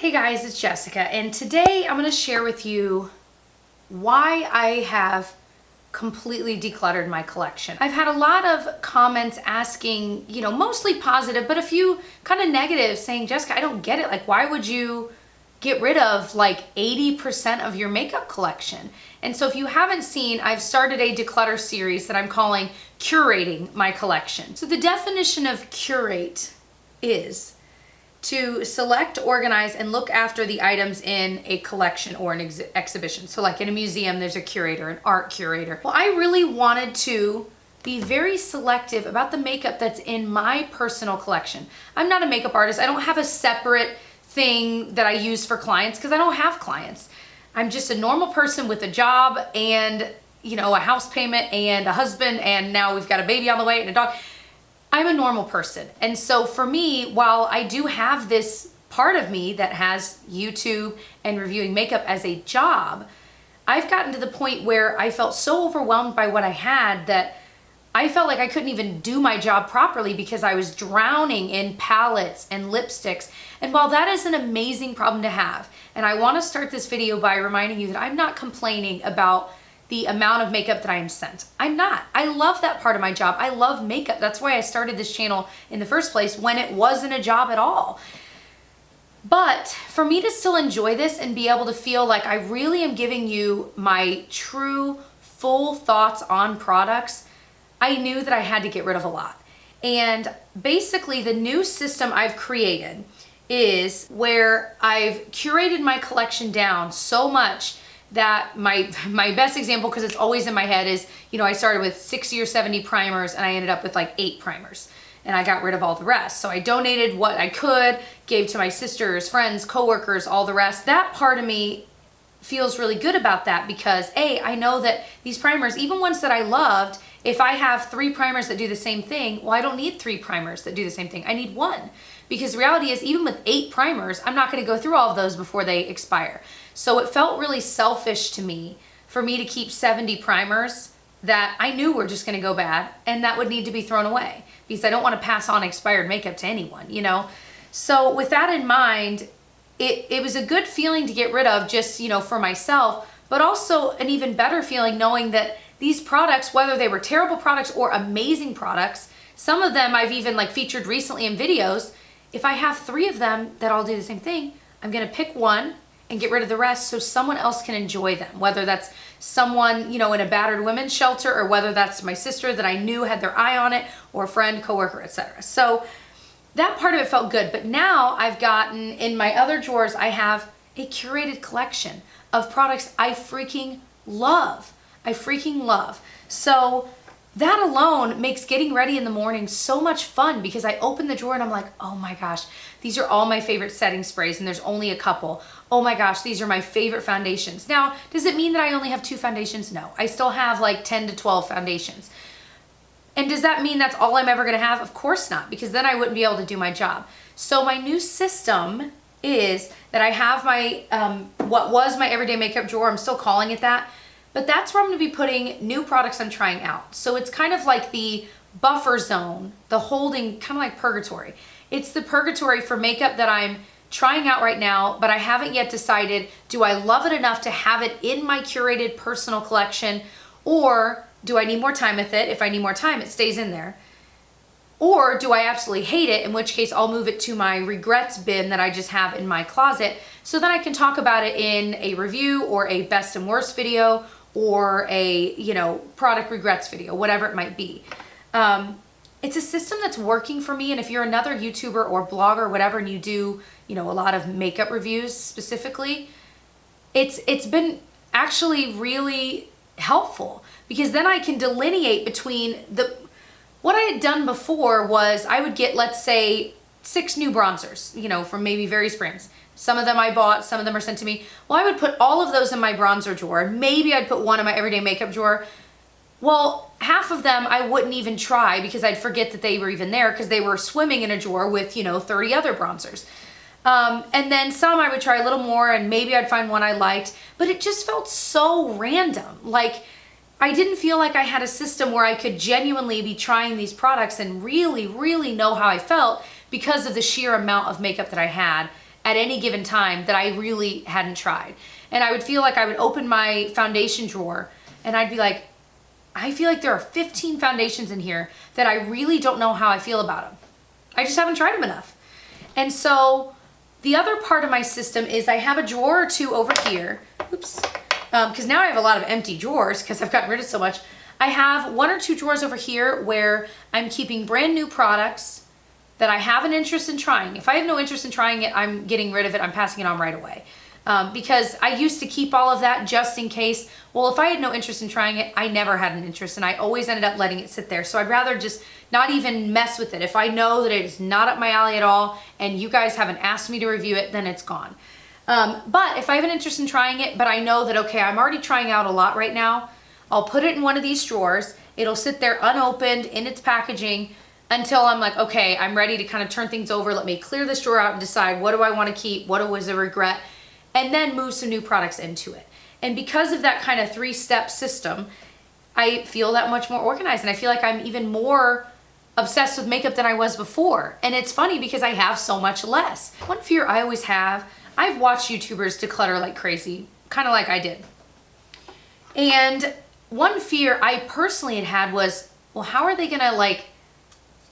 Hey guys, it's Jessica, and today I'm going to share with you why I have completely decluttered my collection. I've had a lot of comments asking, mostly positive, but a few kind of negative saying, Jessica, I don't get it. Like, why would you get rid of like 80% of your makeup collection? And so if you haven't seen, I've started a declutter series that I'm calling Curating My Collection. So the definition of curate is to select, organize, and look after the items in a collection or an exhibition. So like in a museum, there's a curator, an art curator. Well, I really wanted to be very selective about the makeup that's in my personal collection. I'm not a makeup artist. I don't have a separate thing that I use for clients because I don't have clients. I'm just a normal person with a job and, a house payment and a husband, and now we've got a baby on the way and a dog. I'm a normal person. And so for me, while I do have this part of me that has YouTube and reviewing makeup as a job, I've gotten to the point where I felt so overwhelmed by what I had that I felt like I couldn't even do my job properly because I was drowning in palettes and lipsticks. And while that is an amazing problem to have, and I want to start this video by reminding you that I'm not complaining about the amount of makeup that I am sent. I'm not. I love that part of my job. I love makeup. That's why I started this channel in the first place when it wasn't a job at all. But for me to still enjoy this and be able to feel like I really am giving you my true, full thoughts on products, I knew that I had to get rid of a lot. And basically the new system I've created is where I've curated my collection down so much that my best example, because it's always in my head, is, I started with 60 or 70 primers and I ended up with like 8 primers and I got rid of all the rest. So I donated what I could, gave to my sisters, friends, coworkers, all the rest. That part of me feels really good about that because I know that these primers, even ones that I loved, if I have 3 primers that do the same thing, well, I don't need 3 primers that do the same thing. I need 1. Because the reality is, even with 8 primers, I'm not going to go through all of those before they expire. So it felt really selfish to me for me to keep 70 primers that I knew were just going to go bad and that would need to be thrown away because I don't want to pass on expired makeup to anyone, So with that in mind, it was a good feeling to get rid of just, for myself, but also an even better feeling knowing that these products, whether they were terrible products or amazing products, some of them I've even featured recently in videos. If I have 3 of them that all do the same thing, I'm going to pick one and get rid of the rest so someone else can enjoy them. Whether that's someone, in a battered women's shelter, or whether that's my sister that I knew had their eye on it, or a friend, coworker, etc. So that part of it felt good. But now I've gotten, in my other drawers, I have a curated collection of products I freaking love. So that alone makes getting ready in the morning so much fun because I open the drawer and I'm like, oh my gosh, these are all my favorite setting sprays and there's only a couple. Oh my gosh, these are my favorite foundations. Now, does it mean that I only have 2 foundations? No, I still have like 10 to 12 foundations. And does that mean that's all I'm ever gonna have? Of course not, because then I wouldn't be able to do my job. So my new system is that I have my, what was my everyday makeup drawer, I'm still calling it that, but that's where I'm gonna be putting new products I'm trying out. So it's kind of like the buffer zone, the holding, kind of like purgatory. It's the purgatory for makeup that I'm trying out right now, but I haven't yet decided, do I love it enough to have it in my curated personal collection, or do I need more time with it? If I need more time, it stays in there. Or do I absolutely hate it, in which case I'll move it to my regrets bin that I just have in my closet, so then I can talk about it in a review or a best and worst video, or a, product regrets video, whatever it might be. It's a system that's working for me. And if you're another YouTuber or blogger or whatever, and you do, a lot of makeup reviews specifically, it's been actually really helpful because then I can delineate between what I had done before was I would get, let's say, 6 new bronzers, from maybe various brands. Some of them I bought, some of them are sent to me. Well, I would put all of those in my bronzer drawer. Maybe I'd put one in my everyday makeup drawer. Well, half of them I wouldn't even try because I'd forget that they were even there because they were swimming in a drawer with, 30 other bronzers. And then some I would try a little more and maybe I'd find one I liked, but it just felt so random. Like, I didn't feel like I had a system where I could genuinely be trying these products and really, really know how I felt because of the sheer amount of makeup that I had at any given time that I really hadn't tried. And I would feel like I would open my foundation drawer and I'd be like, I feel like there are 15 foundations in here that I really don't know how I feel about them. I just haven't tried them enough. And so the other part of my system is I have a drawer or two over here. Oops. Because now I have a lot of empty drawers because I've gotten rid of so much. I have 1 or 2 drawers over here where I'm keeping brand new products that I have an interest in trying. If I have no interest in trying it, I'm getting rid of it. I'm passing it on right away. Because I used to keep all of that just in case. Well, if I had no interest in trying it, I never had an interest and I always ended up letting it sit there. So I'd rather just not even mess with it. If I know that it is not up my alley at all and you guys haven't asked me to review it, then it's gone. But if I have an interest in trying it, but I know that, okay, I'm already trying out a lot right now, I'll put it in one of these drawers. It'll sit there unopened in its packaging until I'm like, okay, I'm ready to kind of turn things over. Let me clear this drawer out and decide what do I want to keep, what was a regret, and then move some new products into it. And because of that kind of 3-step system, I feel that much more organized and I feel like I'm even more obsessed with makeup than I was before. And it's funny because I have so much less. One fear I always have, I've watched YouTubers declutter like crazy, kind of like I did. And one fear I personally had was, well, how are they gonna like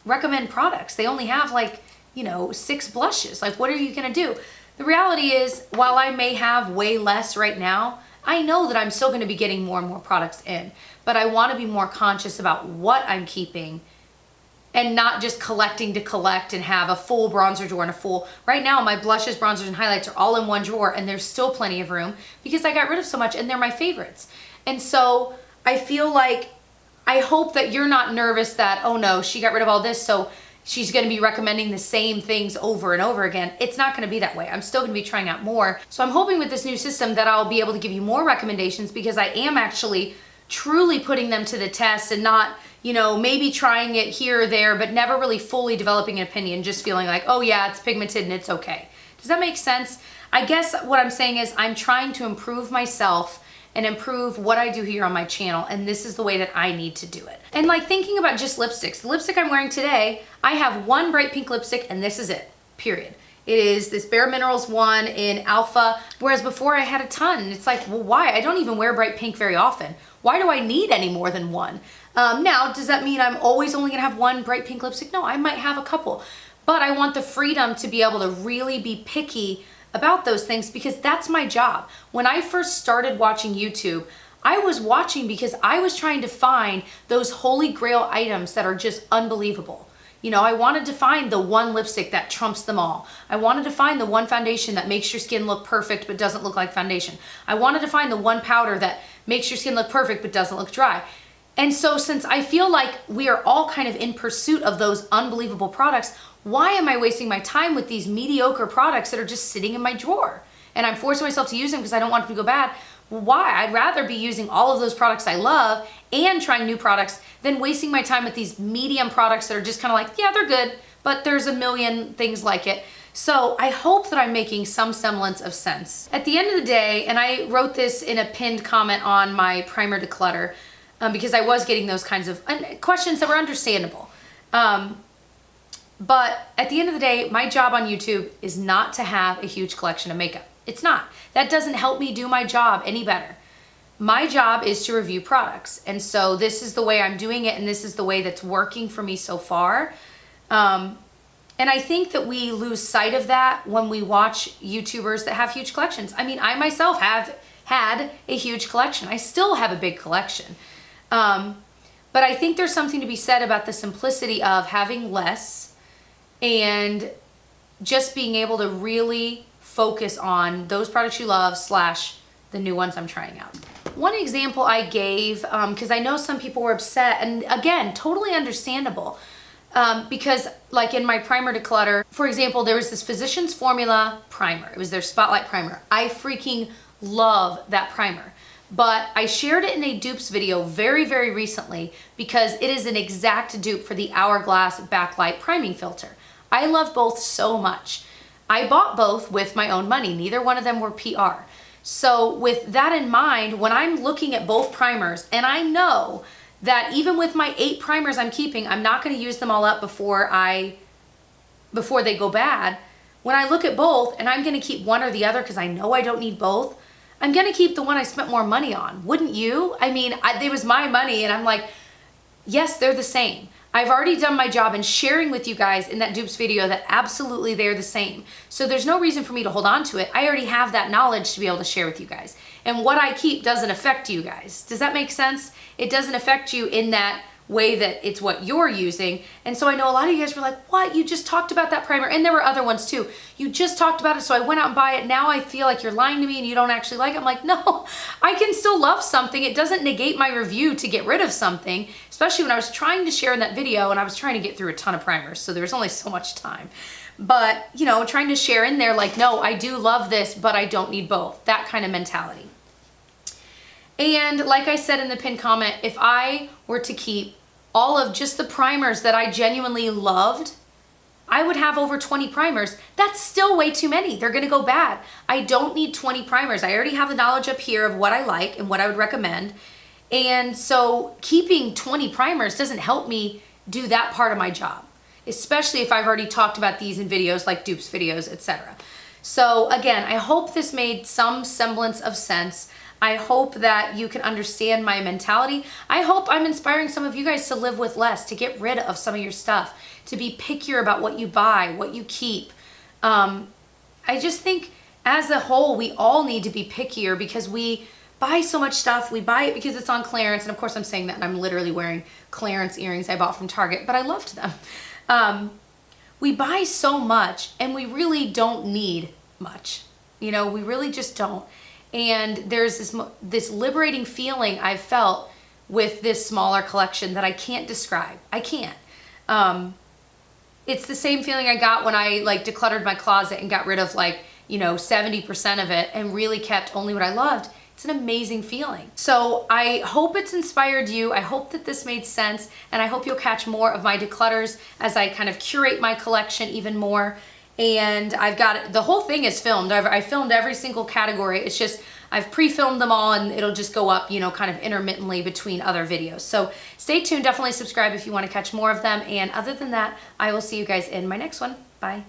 recommend products? They only have like, 6 blushes. Like, what are you gonna do? The reality is, while I may have way less right now, I know that I'm still going to be getting more and more products in, but I want to be more conscious about what I'm keeping and not just collecting to collect and have a full bronzer drawer and a full. Right now, my blushes, bronzers, and highlights are all in one drawer and there's still plenty of room because I got rid of so much and they're my favorites. And so I feel like, I hope that you're not nervous that, oh no, she got rid of all this, so she's going to be recommending the same things over and over again. It's not going to be that way. I'm still going to be trying out more. So I'm hoping with this new system that I'll be able to give you more recommendations because I am actually truly putting them to the test and not, maybe trying it here or there, but never really fully developing an opinion, just feeling like, oh yeah, it's pigmented and it's okay. Does that make sense? I guess what I'm saying is I'm trying to improve myself and improve what I do here on my channel, and this is the way that I need to do it. And like thinking about just lipsticks, the lipstick I'm wearing today, I have one bright pink lipstick and this is it, period. It is this Bare Minerals one in Alpha, whereas before I had a ton. It's like, well, why? I don't even wear bright pink very often. Why do I need any more than one? Now, does that mean I'm always only gonna have one bright pink lipstick? No, I might have a couple, but I want the freedom to be able to really be picky about those things because that's my job. When I first started watching YouTube, I was watching because I was trying to find those holy grail items that are just unbelievable. I wanted to find the one lipstick that trumps them all. I wanted to find the one foundation that makes your skin look perfect but doesn't look like foundation. I wanted to find the one powder that makes your skin look perfect but doesn't look dry. And so since I feel like we are all kind of in pursuit of those unbelievable products, why am I wasting my time with these mediocre products that are just sitting in my drawer? And I'm forcing myself to use them because I don't want them to go bad. Well, why? I'd rather be using all of those products I love and trying new products than wasting my time with these medium products that are just kind of like, yeah, they're good, but there's a million things like it. So I hope that I'm making some semblance of sense. At the end of the day, and I wrote this in a pinned comment on my primer declutter because I was getting those kinds of questions that were understandable. But at the end of the day, my job on YouTube is not to have a huge collection of makeup. It's not. That doesn't help me do my job any better. My job is to review products. And so this is the way I'm doing it and this is the way that's working for me so far. And I think that we lose sight of that when we watch YouTubers that have huge collections. I mean, I myself have had a huge collection. I still have a big collection. But I think there's something to be said about the simplicity of having less and just being able to really focus on those products you love / the new ones I'm trying out. One example I gave, because I know some people were upset, and again, totally understandable, because like in my primer declutter, for example, there was this Physicians Formula primer. It was their Spotlight primer. I freaking love that primer. But I shared it in a dupes video very, very recently because it is an exact dupe for the Hourglass Backlight Priming Filter. I love both so much. I bought both with my own money. Neither one of them were PR. So with that in mind, when I'm looking at both primers, and I know that even with my 8 primers I'm keeping, I'm not going to use them all up before they go bad. when I look at both and I'm going to keep one or the other because I know I don't need both, I'm going to keep the one I spent more money on. Wouldn't you? I mean, it was my money and I'm like, yes, they're the same. I've already done my job in sharing with you guys in that dupes video that absolutely they're the same. So there's no reason for me to hold on to it. I already have that knowledge to be able to share with you guys. And what I keep doesn't affect you guys. Does that make sense? It doesn't affect you in that way that it's what you're using. And so I know a lot of you guys were like, what? You just talked about that primer. And there were other ones too. You just talked about it, so I went out and buy it. Now I feel like you're lying to me and you don't actually like it. I'm like, no, I can still love something. It doesn't negate my review to get rid of something, especially when I was trying to share in that video and I was trying to get through a ton of primers. So there's only so much time. But, you know, trying to share in there like, no, I do love this, but I don't need both. That kind of mentality. And like I said in the pinned comment, if I were to keep all of just the primers that I genuinely loved, I would have over 20 primers. That's still way too many. They're gonna go bad. I don't need 20 primers. I already have the knowledge up here of what I like and what I would recommend. And so keeping 20 primers doesn't help me do that part of my job, especially if I've already talked about these in videos like dupes videos, etc. So again, I hope this made some semblance of sense. I hope that you can understand my mentality. I hope I'm inspiring some of you guys to live with less, to get rid of some of your stuff, to be pickier about what you buy, what you keep. I just think as a whole, we all need to be pickier because we buy so much stuff. We buy it because it's on clearance. And of course I'm saying that and I'm literally wearing clearance earrings I bought from Target, but I loved them. We buy so much and we really don't need much. You know, we really just don't. And there's this liberating feeling I've felt with this smaller collection that I can't describe. I can't. It's the same feeling I got when I like decluttered my closet and got rid of like, you know, 70% of it and really kept only what I loved. It's an amazing feeling. So I hope it's inspired you. I hope that this made sense, and I hope you'll catch more of my declutters as I kind of curate my collection even more. And I've got it, the whole thing is filmed. I filmed every single category. It's just I've pre-filmed them all and it'll just go up, you know, kind of intermittently between other videos. So stay tuned, definitely subscribe if you want to catch more of them. And other than that, I will see you guys in my next one. Bye.